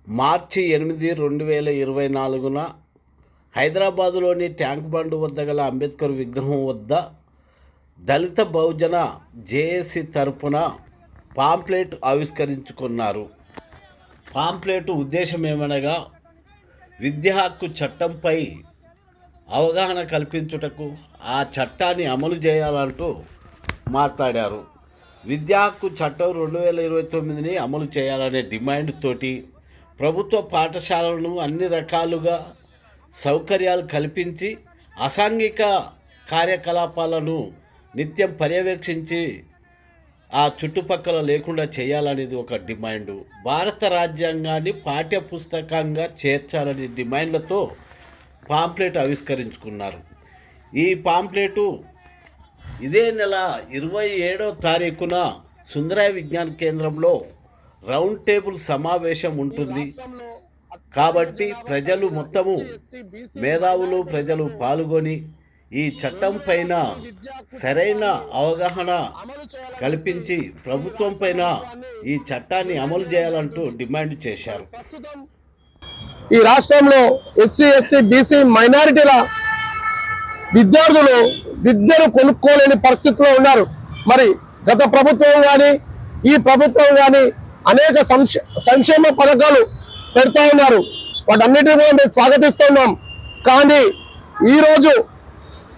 మార్చి 8, 2024 హైదరాబాదులోని tank bund వద్ద గల అంబేద్కర్ విగ్రహం వద్ద దళిత బహుజన జేఏసీ తరపున పాంప్లెట్ ఆవిష్కరించుకున్నారు. పాంప్లెట్ ఉద్దేశం ఏమనగా విద్యా హక్కు చట్టంపై అవగాహన కల్పించుటకు, ఆ చట్టాన్ని అమలు చేయాలంటూ మాట్లాడారు. విద్యా హక్కు చట్టం 2029ని అమలు చేయాలనే డిమాండ్ తోటి ప్రభుత్వ పాఠశాలను అన్ని రకాలుగా సౌకర్యాలు కల్పించి అసాంఘిక కార్యకలాపాలను నిత్యం పర్యవేక్షించి ఆ చుట్టుపక్కల లేకుండా చేయాలనేది ఒక డిమాండు. భారత రాజ్యాంగాన్ని పాఠ్యపుస్తకంగా చేర్చాలనే డిమాండ్లతో పాంప్లెట్ ఆవిష్కరించుకున్నారు. ఈ పాంప్లెటు ఇదే నెల 27వ తారీఖున సుందరయ్య విజ్ఞాన కేంద్రంలో రౌండ్ టేబుల్ సమావేశం ఉంటుంది. కాబట్టి ప్రజలు మొత్తము మేధావులు ప్రజలు పాల్గొని ఈ చట్టం పైన సరైన అవగాహన కల్పించి ప్రభుత్వం పైన ఈ చట్టాన్ని అమలు చేయాలంటూ డిమాండ్ చేశారు. ఈ రాష్ట్రంలో ఎస్సీ, ఎస్టీ, బీసీ మైనారిటీల విద్యార్థులు విద్యను కొనుక్కోలేని పరిస్థితిలో ఉన్నారు. మరి గత ప్రభుత్వం కానీ ఈ ప్రభుత్వం కానీ అనేక సంక్షేమ పథకాలు పెడతా ఉన్నారు. వాటన్నిటిని కూడా మేము స్వాగతిస్తున్నాం. కానీ ఈరోజు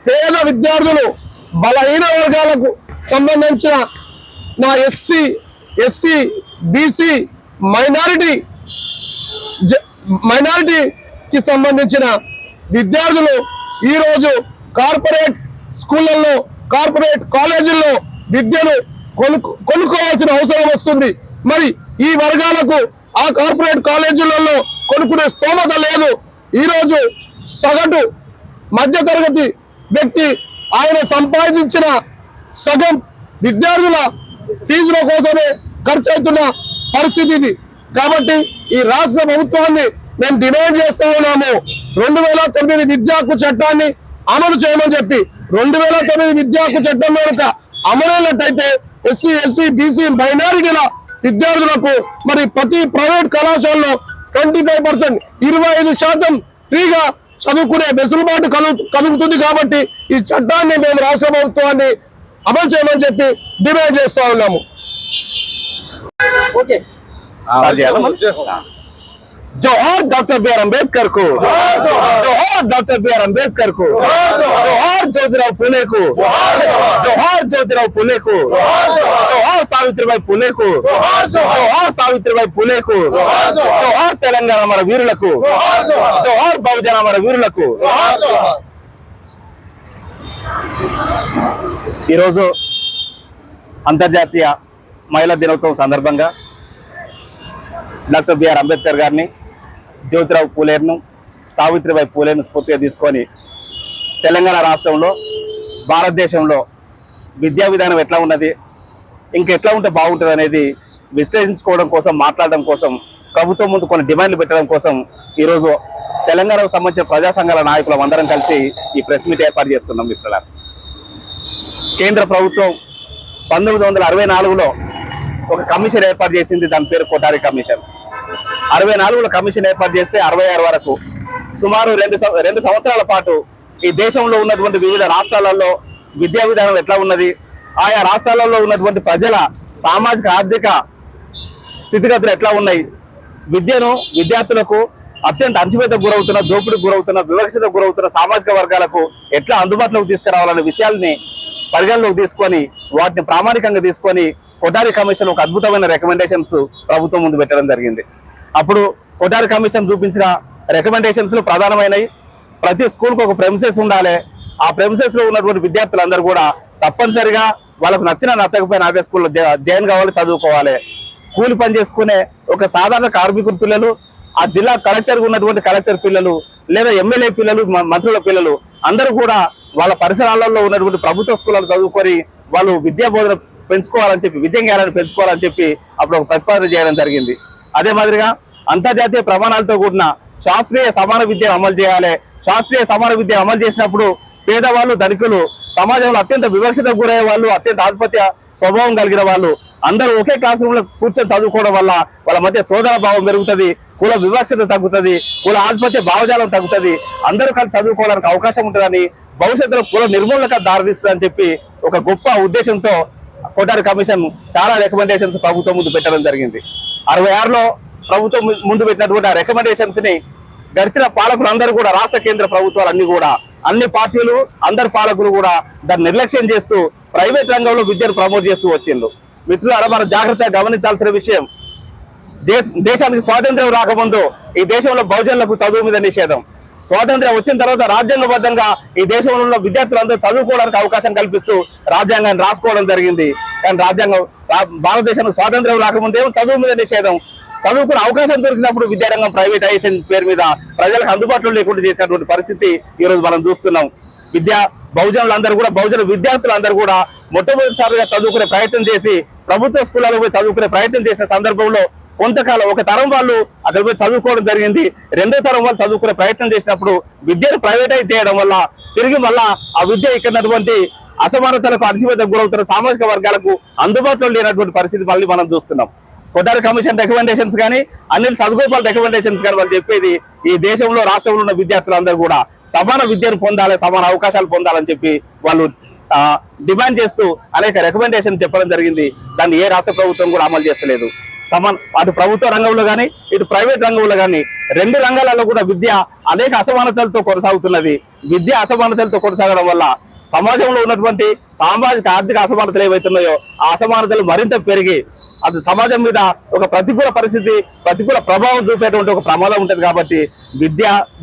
పేద విద్యార్థులు, బలహీన వర్గాలకు సంబంధించిన నా ఎస్సీ, ఎస్టీ, బీసీ మైనారిటీకి సంబంధించిన విద్యార్థులు ఈరోజు కార్పొరేట్ స్కూళ్ళల్లో, కార్పొరేట్ కాలేజీల్లో విద్యను కొనుక్కోవాల్సిన అవసరం వస్తుంది. మరి ఈ వర్గాలకు ఆ కార్పొరేట్ కాలేజీలలో కొనుక్కునే స్తోమత లేదు. ఈరోజు సగటు మధ్యతరగతి వ్యక్తి ఆయన సంపాదించిన సగం విద్యార్థుల ఫీజుల కోసమే ఖర్చు అవుతున్న పరిస్థితి ఇది. కాబట్టి ఈ రాష్ట్ర ప్రభుత్వాన్ని మేము డిమాండ్ చేస్తూ ఉన్నాము, 2009 విద్యా హక్కు చట్టాన్ని అమలు చేయమని చెప్పి. 2009 విద్యా హక్కు చట్టం కనుక అమలైనట్టయితే ఎస్సీ, ఎస్టీ, బీసీ మైనారిటీల విద్యార్థులకు మరి ప్రతి ప్రైవేట్ కళాశాలలో 25%, 25% ఫ్రీగా చదువుకునే వెసులుబాటు కలుగుతుంది. కాబట్టి ఈ చట్టాన్ని మేము రాష్ట్ర ప్రభుత్వాన్ని అమలు చేయమని చెప్పి డిమాండ్ చేస్తూ ఉన్నాము. जोहार डॉक्टर बी आर अम्बेडकर को, जोहार डॉक्टर बी आर अम्बेडकर को, जोहार ज्योतिराव फुले को, जोहार ज्योतिराव फुले को, जोहार सावित्रीबाई फुले को, जोहार सावित्रीबाई फुले को, जोहार तेलंगाణ మన వీరులకు, जोहार బహుజన మన వీరులకు. ఈరోజు అంతర్జాతీయ మహిళా దినోత్సవం సందర్భంగా డాక్టర్ బిఆర్ అంబేద్కర్ గారిని, జ్యోతిరావు పూలేను, సావిత్రిబాయి పూలేను స్ఫూర్తిగా తీసుకొని తెలంగాణ రాష్ట్రంలో, భారతదేశంలో విద్యా విధానం ఎట్లా ఉన్నది, ఇంకెట్లా ఉంటే బాగుంటుంది అనేది విశ్లేషించుకోవడం కోసం, మాట్లాడడం కోసం, ప్రభుత్వం ముందు కొన్ని డిమాండ్లు పెట్టడం కోసం ఈరోజు తెలంగాణకు సంబంధించిన ప్రజా సంఘాల నాయకులు అందరం కలిసి ఈ ప్రెస్ మీట్ ఏర్పాటు చేస్తున్నాం. మిత్రుల, కేంద్ర ప్రభుత్వం 1964లో ఒక కమిషన్ ఏర్పాటు చేసింది. దాని పేరు కొఠారి కమిషన్. 64లో కమిషన్ ఏర్పాటు చేస్తే 66 వరకు సుమారు 2 సంవత్సరాల పాటు ఈ దేశంలో ఉన్నటువంటి వివిధ రాష్ట్రాలలో విద్యా విధానం ఎట్లా ఉన్నది, ఆయా రాష్ట్రాలలో ఉన్నటువంటి ప్రజల సామాజిక ఆర్థిక స్థితిగతులు ఎట్లా ఉన్నాయి, విద్యను విద్యార్థులకు అత్యంత అణచివేతకు గురవుతున్న, దోపిడీకి గురవుతున్న, వివక్షతకు గురవుతున్న సామాజిక వర్గాలకు ఎట్లా అందుబాటులోకి తీసుకురావాలనే విషయాల్ని పరిగణలోకి తీసుకొని వాటిని ప్రామాణికంగా తీసుకొని కొఠారి కమిషన్ ఒక అద్భుతమైన రికమెండేషన్స్ ప్రభుత్వం ముందు పెట్టడం జరిగింది. అప్పుడు కొఠారి కమిషన్ చూపించిన రికమెండేషన్స్ లో ప్రధానమైనవి, ప్రతి స్కూల్కి ఒక ప్రెమిసెస్ ఉండాలి. ఆ ప్రెమిసెస్ లో ఉన్నటువంటి విద్యార్థులందరూ కూడా తప్పనిసరిగా వాళ్ళకు నచ్చకపోయినా అదే స్కూల్లో జాయిన్ కావాలి, చదువుకోవాలి. కూలి పని చేసుకునే ఒక సాధారణ కార్మికుల పిల్లలు, ఆ జిల్లా కలెక్టర్ ఉన్నటువంటి కలెక్టర్ పిల్లలు, లేదా ఎమ్మెల్యే పిల్లలు, మంత్రుల పిల్లలు అందరూ కూడా వాళ్ళ పరిసరాలలో ఉన్నటువంటి ప్రభుత్వ స్కూళ్ళలో చదువుకొని వాళ్ళు విద్యా బోధన పెంచుకోవాలని చెప్పి, విద్యా జ్ఞానాన్ని పెంచుకోవాలని చెప్పి అప్పుడు ఒక ప్రతిపాదన చేయడం జరిగింది. అదే మాదిరిగా అంతర్జాతీయ ప్రమాణాలతో కూడిన శాస్త్రీయ సమాన విద్యను అమలు చేయాలి. శాస్త్రీయ సమాన విద్య అమలు చేసినప్పుడు పేదవాళ్ళు ధనికులు, సమాజంలో అత్యంత వివక్షతకు గురయ్యే వాళ్ళు, అత్యంత ఆధిపత్య స్వభావం కలిగిన వాళ్ళు అందరూ ఒకే క్లాస్ రూమ్ లో కూర్చొని చదువుకోవడం వల్ల వాళ్ళ మధ్య సోదర భావం పెరుగుతుంది, కుల వివక్షత తగ్గుతుంది, కుల ఆధిపత్య భావజాలం తగ్గుతుంది, అందరూ కలిసి చదువుకోవడానికి అవకాశం ఉంటుందని, భవిష్యత్తులో కుల నిర్మూలనకు దారితీస్తుందని చెప్పి ఒక గొప్ప ఉద్దేశంతో కొఠారి కమిషన్ చాలా రికమెండేషన్స్ ప్రభుత్వం ముందు పెట్టడం జరిగింది. 66లో ప్రభుత్వం ముందు పెట్టినటువంటి ఆ రికమెండేషన్స్ ని గడిచిన పాలకులు అందరూ కూడా, రాష్ట్ర కేంద్ర ప్రభుత్వాలు అన్ని కూడా, అన్ని పార్టీలు అందరు పాలకులు కూడా దాన్ని నిర్లక్ష్యం చేస్తూ ప్రైవేట్ రంగంలో విద్యను ప్రమోట్ చేస్తూ వచ్చిండ్రు. మిత్రులారా, మనం జాగ్రత్తగా గమనించాల్సిన విషయం, దేశానికి స్వాతంత్ర్యం రాకముందు ఈ దేశంలో బహుజనులకు చదువు మీద నిషేధం. స్వాతంత్ర్యం వచ్చిన తర్వాత రాజ్యాంగబద్ధంగా ఈ దేశంలో ఉన్న విద్యార్థులందరూ చదువుకోవడానికి అవకాశం కల్పిస్తూ రాజ్యాంగాన్ని రాసుకోవడం జరిగింది. కానీ భారతదేశంలో స్వాతంత్ర్యం రాకముందు ఏమో చదువు మీద నిషేధం. చదువుకునే అవకాశం దొరికినప్పుడు విద్యారంగం ప్రైవేటైజేషన్ పేరు మీద ప్రజలకు అందుబాటులో లేకుండా చేసినటువంటి పరిస్థితి ఈ రోజు మనం చూస్తున్నాం. బహుజనులందరూ కూడా, బహుజన విద్యార్థులందరూ కూడా మొట్టమొదటిసారిగా చదువుకునే ప్రయత్నం చేసి ప్రభుత్వ స్కూళ్ళలో పోయి చదువుకునే ప్రయత్నం చేసిన సందర్భంలో కొంతకాలం ఒక తరం వాళ్ళు అక్కడ పోయి చదువుకోవడం జరిగింది. రెండో తరం వాళ్ళు చదువుకునే ప్రయత్నం చేసినప్పుడు విద్యను ప్రైవేటైజ్ చేయడం వల్ల తిరిగి మళ్ళా ఆ విద్య ఇక్కడటువంటి అసమానతలకు, అణచివేతకు గురవుతున్న సామాజిక వర్గాలకు అందుబాటులో లేనటువంటి పరిస్థితి మళ్ళీ మనం చూస్తున్నాం. కొఠారి కమిషన్ రికమెండేషన్స్ కానీ, అనిల్ సద్గోపాల్ రికమెండేషన్స్ కానీ వాళ్ళు చెప్పేది ఈ దేశంలో రాష్ట్రంలో ఉన్న విద్యార్థులందరూ కూడా సమాన విద్యను పొందాలి, సమాన అవకాశాలు పొందాలని చెప్పి వాళ్ళు డిమాండ్ చేస్తూ అనేక రికమెండేషన్ చెప్పడం జరిగింది. దాన్ని ఏ రాష్ట్ర ప్రభుత్వం కూడా అమలు చేస్తలేదు. అటు ప్రభుత్వ రంగంలో కానీ ఇటు ప్రైవేట్ రంగంలో కానీ రెండు రంగాలలో కూడా విద్య అనేక అసమానతలతో కొనసాగుతున్నది. విద్య అసమానతలతో కొనసాగడం వల్ల సమాజంలో ఉన్నటువంటి సామాజిక ఆర్థిక అసమానతలు ఏవైతున్నాయో ఆ అసమానతలు మరింత పెరిగి అది సమాజం మీద ఒక ప్రతికూల పరిస్థితి, ప్రతికూల ప్రభావం చూపేటువంటి ఒక ప్రమాదం ఉంటుంది. కాబట్టి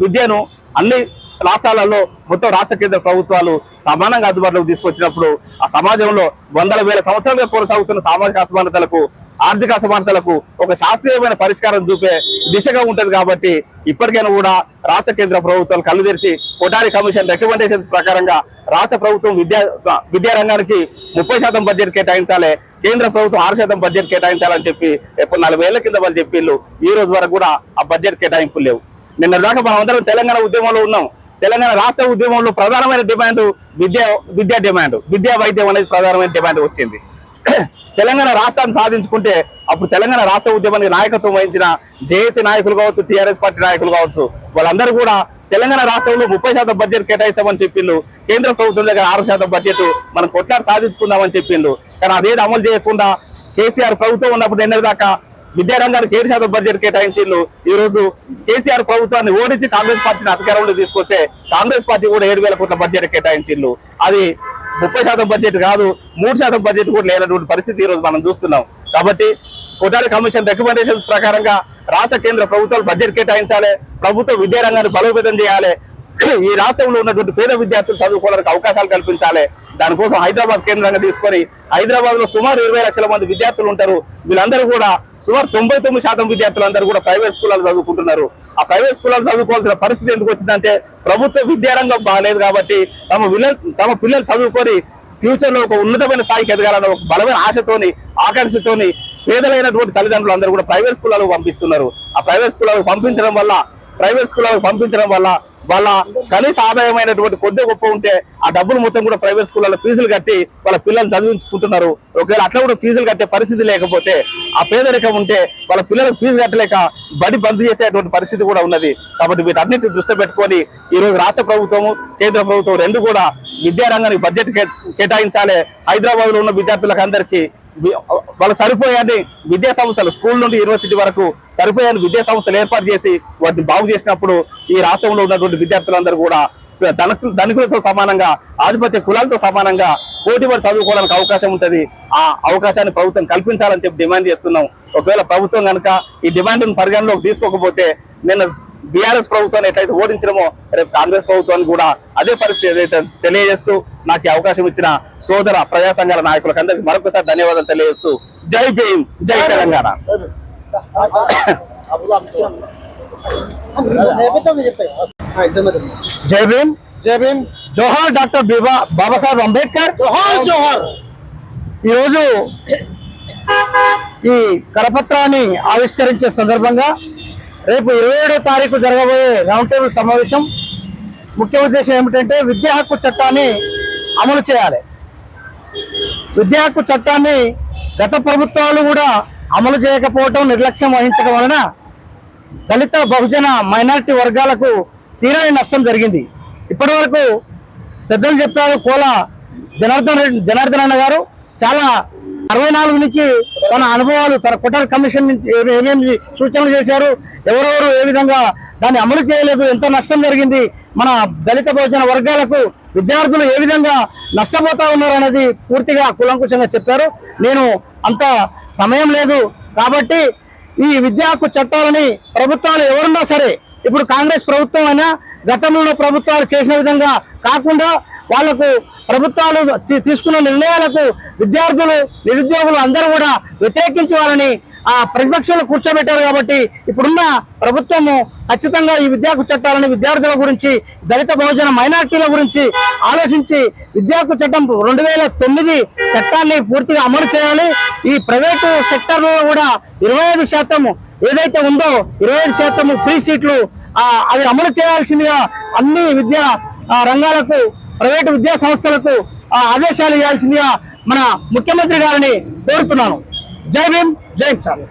విద్యను అన్ని రాష్ట్రాలలో మొత్తం రాష్ట్ర కేంద్ర ప్రభుత్వాలు సమానంగా అందుబాటులోకి తీసుకొచ్చినప్పుడు ఆ సమాజంలో వందల వేల సంవత్సరాలుగా కొనసాగుతున్న సామాజిక అసమానతలకు, ఆర్థిక అసమానతలకు ఒక శాస్త్రీయమైన పరిష్కారం చూపే దిశగా ఉంటుంది. కాబట్టి ఇప్పటికైనా కూడా రాష్ట్ర కేంద్ర ప్రభుత్వాలు కళ్ళు తెరిచి కొఠారి కమిషన్ రికమెండేషన్స్ ప్రకారంగా రాష్ట్ర ప్రభుత్వం విద్యారంగానికి 30% బడ్జెట్ కేటాయించాలి, కేంద్ర ప్రభుత్వం 6% బడ్జెట్ కేటాయించాలని చెప్పి ఎప్పుడు 40 ఏళ్ల కింద వాళ్ళు చెప్పిళ్ళు. ఈ రోజు వరకు కూడా ఆ బడ్జెట్ కేటాయింపులు లేవు. నిన్న దాకా మనం అందరం తెలంగాణ ఉద్యమంలో ఉన్నాం. తెలంగాణ రాష్ట్ర ఉద్యమంలో ప్రధానమైన డిమాండ్ విద్యా డిమాండ్, విద్యా వైద్యం అనేది ప్రధానమైన డిమాండ్ వచ్చింది. తెలంగాణ రాష్ట్రాన్ని సాధించుకుంటే అప్పుడు తెలంగాణ రాష్ట్ర ఉద్యమానికి నాయకత్వం వహించిన జేఏసీ నాయకులు కావచ్చు, టీఆర్ఎస్ పార్టీ నాయకులు కావచ్చు, వాళ్ళందరూ కూడా తెలంగాణ రాష్ట్రంలో 30% బడ్జెట్ కేటాయిస్తామని చెప్పిండు. కేంద్ర ప్రభుత్వం దగ్గర 6% బడ్జెట్ మనం కొట్లాడి సాధించుకుందామని చెప్పిండు. కానీ అదేది అమలు చేయకుండా కేసీఆర్ ప్రభుత్వం ఉన్నప్పుడు నిన్నటిదాకా విద్యారంగానికి 7% బడ్జెట్ కేటాయించిండు. ఈ రోజు కేసీఆర్ ప్రభుత్వాన్ని ఓడించి కాంగ్రెస్ పార్టీని అధికారంలో తీసుకొస్తే కాంగ్రెస్ పార్టీ కూడా 7,000 కోట్ల బడ్జెట్ కేటాయించిండు. అది 30% బడ్జెట్ కాదు, 3% బడ్జెట్ కూడా లేనటువంటి పరిస్థితి ఈ రోజు మనం చూస్తున్నాం. కాబట్టి కొఠారి కమిషన్ రికమెండేషన్స్ ప్రకారంగా రాష్ట్ర కేంద్ర ప్రభుత్వాలు బడ్జెట్ కేటాయించాలి, ప్రభుత్వ విద్యారంగాన్ని బలోపేతం చేయాలి, ఈ రాష్ట్రంలో ఉన్నటువంటి పేద విద్యార్థులు చదువుకోవడానికి అవకాశాలు కల్పించాలి. దానికోసం హైదరాబాద్ కేంద్రంగా తీసుకొని హైదరాబాద్ లో సుమారు 20 లక్షల మంది విద్యార్థులు ఉంటారు. వీళ్ళందరూ కూడా సుమారు 99% విద్యార్థులందరూ కూడా ప్రైవేట్ స్కూళ్ళలో చదువుకుంటున్నారు. ఆ ప్రైవేట్ స్కూళ్ళలో చదువుకోవాల్సిన పరిస్థితి ఎందుకు వచ్చిందంటే ప్రభుత్వ విద్యారంగం బాగాలేదు కాబట్టి తమ పిల్లలు చదువుకొని ఫ్యూచర్ లో ఒక ఉన్నతమైన స్థాయికి ఎదగాలని ఒక బలమైన ఆశతోని, ఆకాంక్షతోని పేదలైనటువంటి తల్లిదండ్రులు అందరూ కూడా ప్రైవేట్ స్కూళ్ళలో పంపిస్తున్నారు. ఆ ప్రైవేట్ స్కూళ్ళలో పంపించడం వల్ల వాళ్ళ కనీస ఆదాయమైనటువంటి కొద్ది గొప్ప ఉంటే ఆ డబ్బులు మొత్తం కూడా ప్రైవేట్ స్కూళ్ళలో ఫీజులు కట్టి వాళ్ళ పిల్లల్ని చదివించుకుంటున్నారు. ఒకవేళ అట్లా కూడా ఫీజులు కట్టే పరిస్థితి లేకపోతే, ఆ పేదరికం ఉంటే వాళ్ళ పిల్లలకు ఫీజు కట్టలేక బడి బంద్ చేసేటువంటి పరిస్థితి కూడా ఉన్నది. కాబట్టి వీటన్నిటిని దృష్టి పెట్టుకొని ఈ రోజు రాష్ట్ర ప్రభుత్వము, కేంద్ర ప్రభుత్వం రెండు కూడా విద్యారంగానికి బడ్జెట్ కేటాయించాలి. హైదరాబాద్ లో ఉన్న విద్యార్థులకు అందరికీ వాళ్ళ సరిపోయాన్ని విద్యా సంస్థలు, స్కూల్ నుండి యూనివర్సిటీ వరకు సరిపోయాన్ని విద్యా సంస్థలు ఏర్పాటు చేసి వాటిని బాగు చేసినప్పుడు ఈ రాష్ట్రంలో ఉన్నటువంటి విద్యార్థులందరూ కూడా ధనికులతో సమానంగా, ఆధిపత్య కులాలతో సమానంగా పోటీపడి చదువుకోవడానికి అవకాశం ఉంటుంది. ఆ అవకాశాన్ని ప్రభుత్వం కల్పించాలని చెప్పి డిమాండ్ చేస్తున్నాం. ఒకవేళ ప్రభుత్వం కనుక ఈ డిమాండ్ను పరిగణలోకి తీసుకోకపోతే నిన్న బీఆర్ఎస్ ప్రభుత్వాన్ని ఎట్లయితే ఓడించడమో రేపు కాంగ్రెస్ ప్రభుత్వాన్ని కూడా అదే పరిస్థితి ఏదైతే తెలియజేస్తూ నాకు అవకాశం ఇచ్చిన సోదర ప్రజా సంఘాల నాయకులకు అందరికీ మరొకసారి ధన్యవాదాలు తెలియజేస్తూ జై భీమ్, జై తెలంగాణ. జై భీమ్, జై భీమ్, జోహార్ డాక్టర్ బాబాసాహెబ్ అంబేద్కర్, జోహార్ జోహార్. ఈరోజు ఈ కరపత్రాన్ని ఆవిష్కరించే సందర్భంగా రేపు 27వ తారీఖు జరగబోయే రౌండ్ టేబుల్ సమావేశం ముఖ్య ఉద్దేశం ఏమిటంటే విద్యా హక్కు చట్టాన్ని అమలు చేయాలి. విద్యా హక్కు చట్టాన్ని గత ప్రభుత్వాలు కూడా అమలు చేయకపోవటం, నిర్లక్ష్యం వహించడం వలన దళిత బహుజన మైనారిటీ వర్గాలకు తీరని నష్టం జరిగింది. ఇప్పటి వరకు పెద్దలు చెప్పారు, కోల జనార్దన్ అన్న గారు చాలా 64 నుంచి తన అనుభవాలు, తన కొటారి కమిషన్ నుంచి ఏమేమి సూచనలు చేశారు, ఎవరెవరు ఏ విధంగా దాన్ని అమలు చేయలేదు, ఎంత నష్టం జరిగింది, మన దళిత బహుజన వర్గాలకు విద్యార్థులు ఏ విధంగా నష్టపోతా ఉన్నారు అనేది పూర్తిగా కూలంకుషంగా చెప్పారు. నేను అంత సమయం లేదు కాబట్టి ఈ విద్యా హక్కు చట్టాలని ప్రభుత్వాలు ఎవరున్నా సరే, ఇప్పుడు కాంగ్రెస్ ప్రభుత్వం అయినా గతంలో ప్రభుత్వాలు చేసిన విధంగా కాకుండా వాళ్లకు ప్రభుత్వాలు తీసుకున్న నిర్ణయాలకు విద్యార్థులు, నిరుద్యోగులు అందరూ కూడా వ్యతిరేకించి వాళ్ళని ఆ ప్రతిపక్షంలో కూర్చోబెట్టారు. కాబట్టి ఇప్పుడున్న ప్రభుత్వము ఖచ్చితంగా ఈ విద్యా హక్కు చట్టాలని విద్యార్థుల గురించి, దళిత బహుజన మైనార్టీల గురించి ఆలోచించి విద్యా హక్కు చట్టం 2009 చట్టాన్ని పూర్తిగా అమలు చేయాలి. ఈ ప్రైవేటు సెక్టర్లో కూడా 25% ఏదైతే ఉందో 25% ఫ్రీ సీట్లు అవి అమలు చేయాల్సిందిగా అన్ని విద్యా రంగాలకు, ప్రైవేటు విద్యా సంస్థలకు ఆదేశాలు ఇవ్వాల్సిందిగా మన ముఖ్యమంత్రి గారిని కోరుతున్నాను. జై భీమ్, జై కిసాన్.